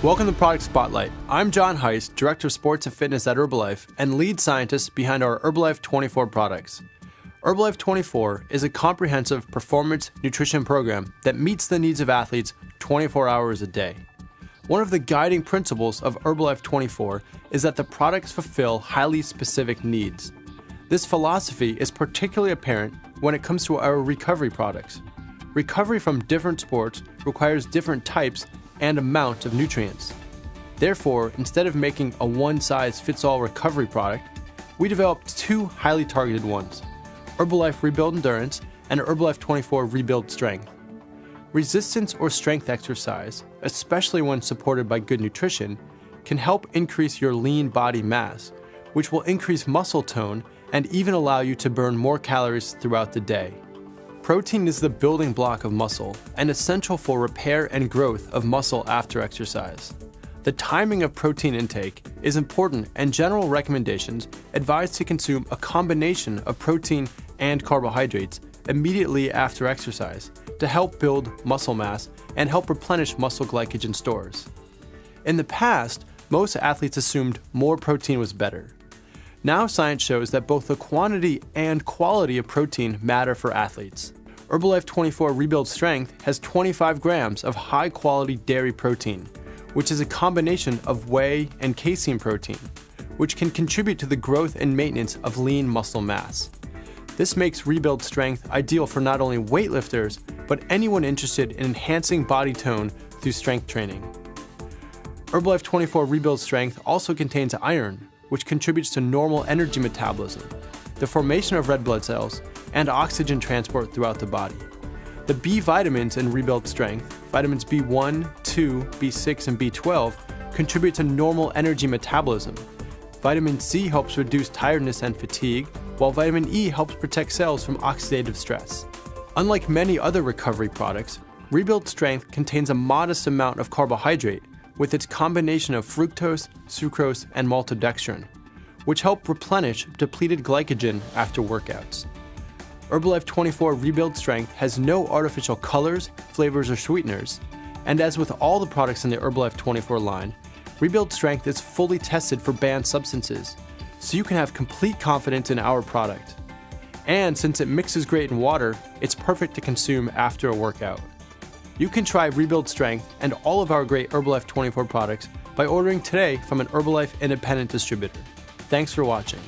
Welcome to Product Spotlight. I'm John Heist, Director of Sports and Fitness at Herbalife and lead scientist behind our Herbalife24 products. Herbalife24 is a comprehensive performance nutrition program that meets the needs of athletes 24 hours a day. One of the guiding principles of Herbalife24 is that the products fulfill highly specific needs. This philosophy is particularly apparent when it comes to our recovery products. Recovery from different sports requires different types and amount of nutrients. Therefore, instead of making a one-size-fits-all recovery product, we developed two highly targeted ones, Herbalife Rebuild Endurance and Herbalife24 Rebuild Strength. Resistance or strength exercise, especially when supported by good nutrition, can help increase your lean body mass, which will increase muscle tone and even allow you to burn more calories throughout the day. Protein is the building block of muscle and essential for repair and growth of muscle after exercise. The timing of protein intake is important, and general recommendations advise to consume a combination of protein and carbohydrates immediately after exercise to help build muscle mass and help replenish muscle glycogen stores. In the past, most athletes assumed more protein was better. Now science shows that both the quantity and quality of protein matter for athletes. Herbalife24 Rebuild Strength has 25 grams of high-quality dairy protein, which is a combination of whey and casein protein, which can contribute to the growth and maintenance of lean muscle mass. This makes Rebuild Strength ideal for not only weightlifters, but anyone interested in enhancing body tone through strength training. Herbalife24 Rebuild Strength also contains iron, which contributes to normal energy metabolism, the formation of red blood cells, and oxygen transport throughout the body. The B vitamins in Rebuild Strength, vitamins B1, 2, B6, and B12, contribute to normal energy metabolism. Vitamin C helps reduce tiredness and fatigue, while vitamin E helps protect cells from oxidative stress. Unlike many other recovery products, Rebuild Strength contains a modest amount of carbohydrate with its combination of fructose, sucrose, and maltodextrin, which help replenish depleted glycogen after workouts. Herbalife24 Rebuild Strength has no artificial colors, flavors, or sweeteners, and as with all the products in the Herbalife24 line, Rebuild Strength is fully tested for banned substances, so you can have complete confidence in our product. And since it mixes great in water, it's perfect to consume after a workout. You can try Rebuild Strength and all of our great Herbalife24 products by ordering today from an Herbalife independent distributor. Thanks for watching.